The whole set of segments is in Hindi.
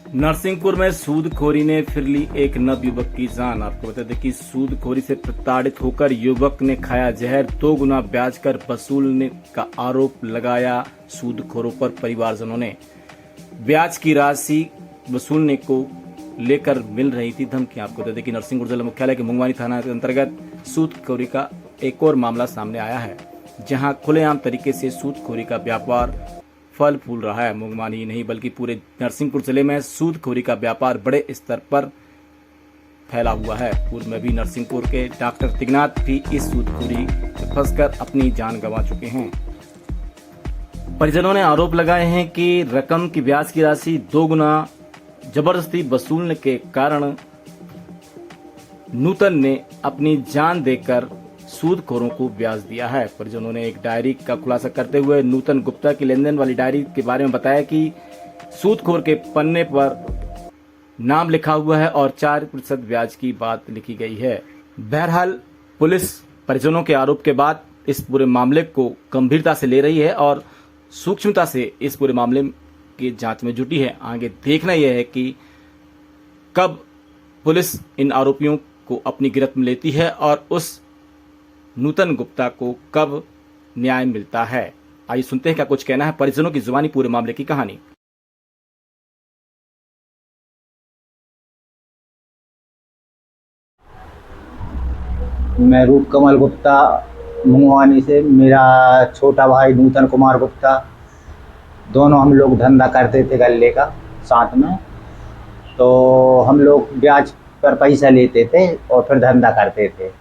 नरसिंहपुर में सूदखोरी ने फिर ली एक नवयुवक की जान। आपको बता दें कि सूदखोरी से प्रताड़ित होकर युवक ने खाया जहर, 2 गुना ब्याज कर वसूलने का आरोप लगाया सूदखोरों पर। परिवारजनों ने ब्याज की राशि वसूलने को लेकर मिल रही थी धमकियां। आपको बता दें कि नरसिंहपुर जिला मुख्यालय के मुंगवानी थाना के अंतर्गत सूदखोरी का एक और मामला सामने आया है, जहां खुलेआम तरीके से सूदखोरी का व्यापार फल फूल रहा है। मुंगवानी ही नहीं बल्कि पूरे नरसिंहपुर जिले में सूदखोरी का व्यापार बड़े स्तर पर फैला हुआ है। पूर्व में भी नरसिंहपुर के डॉक्टर तिगनाथ भी इस सूदखोरी में फंसकर अपनी जान गंवा चुके हैं। परिजनों ने आरोप लगाए हैं कि रकम की ब्याज की राशि 2 गुना जबरदस्ती वसूलने के कारण नूतन ने अपनी जान देकर सूदखोरों को ब्याज दिया है। परिजनों ने एक डायरी का खुलासा करते हुए नूतन गुप्ता की लेनदेन वाली डायरी के बारे में बताया कि सूदखोर के पन्ने पर नाम लिखा हुआ है और 4% ब्याज की बात लिखी गई है। बहरहाल पुलिस परिजनों के आरोप के बाद इस पूरे मामले को गंभीरता से ले रही है और सूक्ष्मता से इस पूरे मामले की जांच में जुटी है। आगे देखना यह है कि कब पुलिस इन आरोपियों को अपनी गिरफ्त में लेती है और उस नूतन गुप्ता को कब न्याय मिलता है। आइए सुनते हैं क्या कुछ कहना है परिजनों की जुबानी पूरे मामले की कहानी। मैं रूप कमल गुप्ता मुंगवानी से, मेरा छोटा भाई नूतन कुमार गुप्ता, दोनों हम लोग धंधा करते थे गल्ले का साथ में। तो हम लोग ब्याज पर पैसा लेते थे और फिर धंधा करते थे।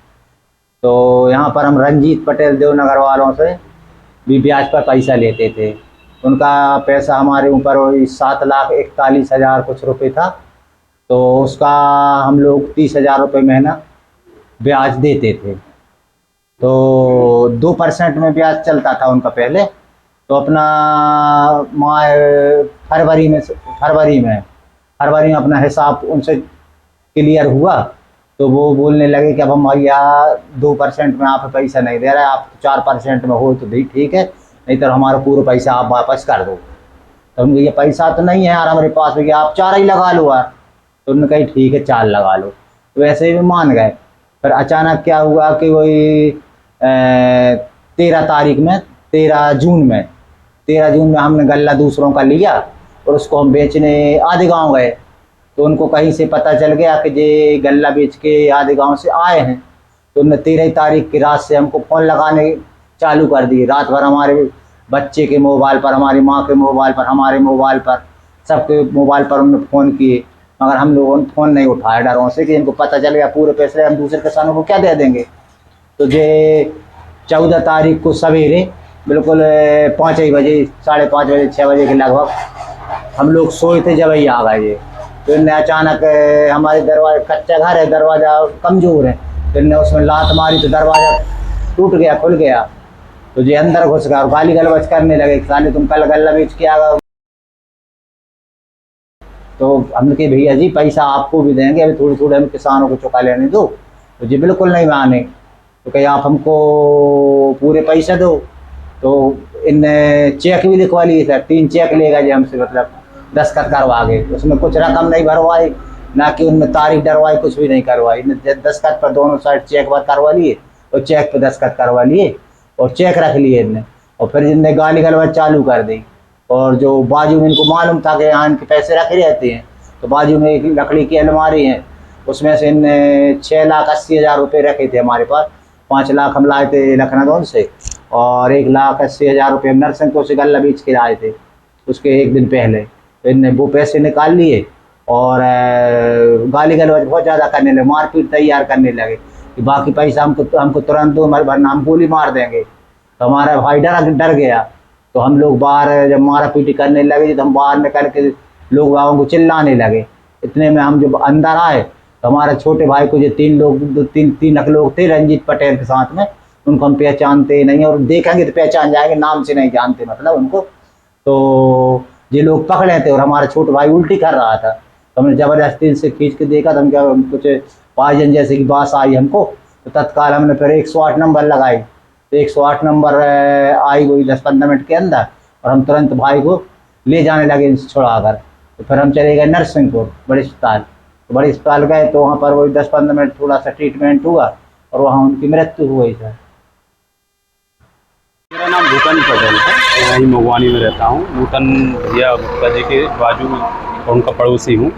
तो यहाँ पर हम रंजीत पटेल देवनगर वालों से भी ब्याज पर पैसा लेते थे। उनका पैसा हमारे ऊपर वही 7,41,000 कुछ रुपये था। तो उसका हम लोग 30,000 रुपये महीना ब्याज देते थे। तो 2% में ब्याज चलता था उनका पहले। तो अपना फरवरी में अपना हिसाब उनसे क्लियर हुआ। तो वो बोलने लगे कि अब हम भैया 2% में आप पैसा नहीं दे रहे, आप 4% में हो तो ठीक है, नहीं तो हमारा पूरा पैसा आप वापस कर दो। तो उनके ये पैसा तो नहीं है यार हमारे पास, भैया आप 4 ही लगा लो यार। तो उन्होंने कही ठीक है 4 लगा लो। तो वैसे ही मान गए। फिर अचानक क्या हुआ कि वही 13 जून में हमने गल्ला दूसरों का लिया और उसको हम बेचने आधे गाँव गए। तो उनको कहीं से पता चल गया कि ये गल्ला बेच के आधे गांव से आए हैं। तो उन्होंने 13 तारीख की रात से हमको फ़ोन लगाने चालू कर दिए। रात भर हमारे बच्चे के मोबाइल पर, हमारी माँ के मोबाइल पर, हमारे मोबाइल पर, सबके मोबाइल पर उन्होंने फ़ोन किए। मगर हम लोगों ने फ़ोन नहीं उठाया डरों से कि इनको पता चल गया पूरे पैसे हम दूसरे किसानों को क्या दे देंगे। तो ये 14 तारीख को सवेरे बिल्कुल 5 बजे, 5:30 बजे, 6 बजे के लगभग हम लोग सोए थे, जब ही आ गए। तो इनने अचानक हमारे दरवाजा, कच्चा घर है, दरवाज़ा कमज़ोर है, तो इनने उसमें लात मारी तो दरवाज़ा टूट गया, खुल गया। तो ये अंदर घुस गया और गाली गलौज करने लगे, साले तुम कल गल्ला बेच के आ गए। तो हमने कहा भैया जी पैसा आपको भी देंगे, अभी थोड़ी थोड़ी हम किसानों को चुका लेने दो। तो जी बिल्कुल नहीं माने। तो कहीं आप हमको पूरे पैसे दो। तो इनने चेक भी लिखवा लिए थे, 3 चेक ले गए हमसे, मतलब दस्तखत करवा गए। उसमें कुछ रकम नहीं भरवाई, ना कि उनमें तारीख डरवाई, कुछ भी नहीं करवाई। दस्तखत पर दोनों साइड चेक पर करवा लिए और चेक पर दस्तखत करवा लिए और चेक रख लिए इनने। और फिर इनने गाली गलौज चालू कर दी। और जो बाजू में इनको मालूम था कि यहाँ इनके पैसे रखे रहते हैं, तो बाजू में एक लकड़ी की अलमारी है, उसमें से इनने 6,80,000 रुपये रखे थे हमारे पास। 5 लाख हम लाए थे लखनऊ से और 1,80,000 रुपये हम नरसिंहपुर से गल्ला बेच के लाए थे उसके एक दिन पहले। तो इनने वो पैसे निकाल लिए और गाली गलौज बहुत ज़्यादा करने लगे, मारपीट तैयार करने लगे कि बाकी पैसा हमको तुरंत दो, हमारे वरना हम गोली मार देंगे। तो हमारा भाई डर गया। तो हम लोग बाहर जब मारा पीटी करने लगे तो हम बाहर निकल के लोग बागों को चिल्लाने लगे। इतने में हम जब अंदर आए तो हमारे छोटे भाई को जो 3 लोग थे रंजीत पटेल के साथ में, उनको हम पहचानते नहीं और देखेंगे तो पहचान जाएंगे, नाम से नहीं जानते मतलब उनको। तो ये लोग पकड़े थे और हमारा छोटा भाई उल्टी कर रहा था। तो हमने ज़बरदस्ती से खींच के देखा तो हम क्या कुछ पॉइजन जैसे की बात आई हमको। तो तत्काल हमने फिर 108 नंबर लगाई। तो 108 नंबर आई वही 10-15 मिनट के अंदर और हम तुरंत भाई को ले जाने लगे छुड़ा कर। तो फिर हम चले गए नरसिंहपुर बड़े अस्पताल। तो बड़े अस्पताल गए तो वहाँ पर वही 10-15 मिनट थोड़ा सा ट्रीटमेंट हुआ और वहाँ उनकी मृत्यु हो गई सर। मेरा नाम भूपेंद्र पटेल है, मैं यहीं मगवानी में रहता हूँ। नूतन भैया गुप्ता जी के बाजू और उनका पड़ोसी हूँ।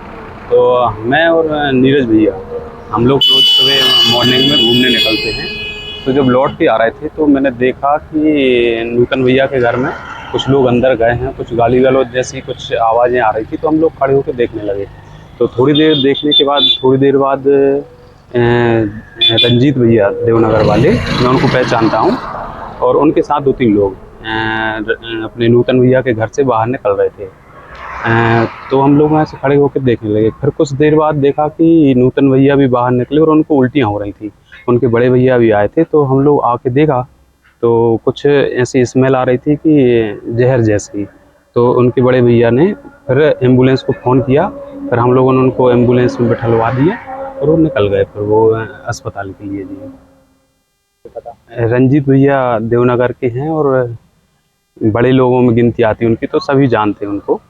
तो मैं और नीरज भैया हम लोग रोज़ सुबह मॉर्निंग में घूमने निकलते हैं। तो जब लौट के आ रहे थे तो मैंने देखा कि नूतन भैया के घर में कुछ लोग अंदर गए हैं, कुछ गाली गलौज जैसी कुछ आवाज़ें आ रही थी। तो हम लोग खड़े होकर देखने लगे। तो थोड़ी देर देखने के बाद थोड़ी देर बाद रंजीत भैया देवनगर वाले, मैं उनको पहचानता हूँ, और उनके साथ 2-3 लोग अपने नूतन भैया के घर से बाहर निकल रहे थे। तो हम लोग वहाँ से खड़े होकर देखने लगे। फिर कुछ देर बाद देखा कि नूतन भैया भी बाहर निकले और उनको उल्टियाँ हो रही थी। उनके बड़े भैया भी आए थे। तो हम लोग आके देखा तो कुछ ऐसी स्मेल आ रही थी कि जहर जैसी। तो उनके बड़े भैया ने फिर एम्बुलेंस को फ़ोन किया। फिर हम लोगों ने उनको एम्बुलेंस में बिठलवा दिया और वो निकल गए फिर वो अस्पताल के लिए जी। रंजीत भैया देवनगर के हैं और बड़े लोगों में गिनती आती है उनकी, तो सभी जानते हैं उनको।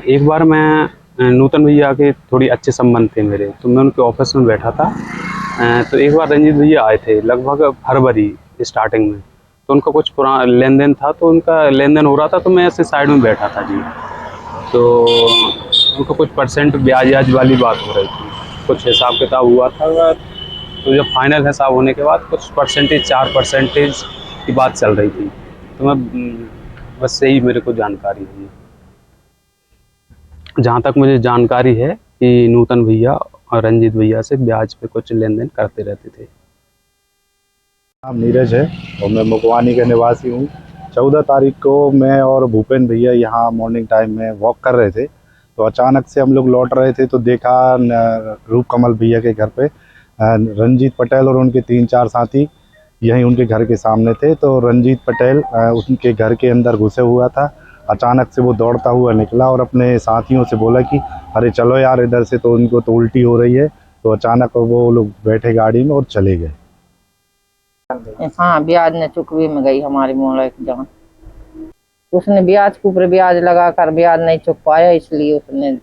एक बार मैं नूतन भैया के थोड़ी अच्छे संबंध थे मेरे, तो मैं उनके ऑफिस में बैठा था। तो एक बार रंजीत भैया आए थे लगभग फरवरी स्टार्टिंग में। तो उनका कुछ पुराना लेन देन था, तो उनका लेन देन हो रहा था, तो मैं ऐसे साइड में बैठा था जी। तो उनको कुछ परसेंट ब्याज वाली बात हो रही थी, कुछ हिसाब किताब हुआ था। तो जब फाइनल हिसाब होने के बाद कुछ परसेंटेज 4% की बात चल रही थी। तो मैं बस यही मेरे को जानकारी है। जहाँ तक मुझे जानकारी है कि नूतन भैया और रंजीत भैया से ब्याज पे कुछ लेन देन करते रहते थे। नाम नीरज है और मैं मगवानी का निवासी हूँ। 14 तारीख को मैं और भूपेंद्र भैया यहाँ मॉर्निंग टाइम में वॉक कर रहे थे। तो अचानक से हम लोग लौट रहे थे तो देखा रूप कमल भैया के घर पे रंजीत पटेल और उनके 3-4 साथी यहीं उनके घर के सामने थे। तो रंजीत पटेल उनके घर के अंदर घुसे हुआ था। अचानक से वो दौड़ता हुआ निकला और अपने साथियों से बोला कि अरे चलो यार इधर से, तो उनको तो उल्टी हो रही है। तो अचानक वो लोग बैठे गाड़ी में और चले गए। हाँ, ब्याज ने चुकवी में गई हमारी मोला की जान। उसने ब्याज के ऊपर ब्याज लगाकर ब्याज नहीं चुक पाया, इसलिए उसने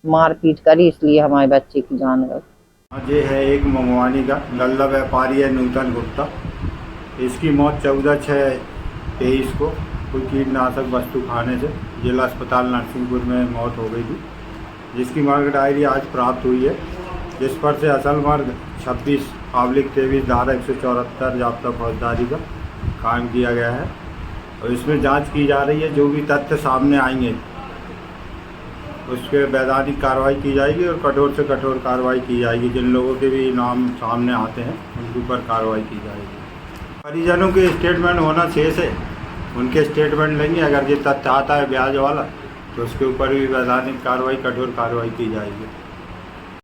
मारपीट करी, इसलिए हमारे बच्चे की जान गई। ये है एक मगवानी का गल्ला व्यापारी है नूतन गुप्ता। इसकी मौत 14/6/23 को कोई कीटनाशक वस्तु खाने से जिला अस्पताल नरसिंहपुर में मौत हो गई थी, जिसकी मर्ग डायरी आज प्राप्त हुई है, जिस पर से असल मर्ग 26/23 धारा 174 ज़ाब्ता फौजदारी का कायम किया गया है। और इसमें जांच की जा रही है। जो भी तथ्य सामने आएंगे उसके वैधानिक कार्रवाई की जाएगी और कठोर से कठोर कार्रवाई की जाएगी। जिन लोगों के भी नाम सामने आते हैं उनके ऊपर कार्रवाई की जाएगी। परिजनों के स्टेटमेंट होना शेष है, उनके स्टेटमेंट लेंगे। अगर ये तथ्य आता है ब्याज वाला तो उसके ऊपर भी वैधानिक कार्रवाई, कठोर कार्रवाई की जाएगी।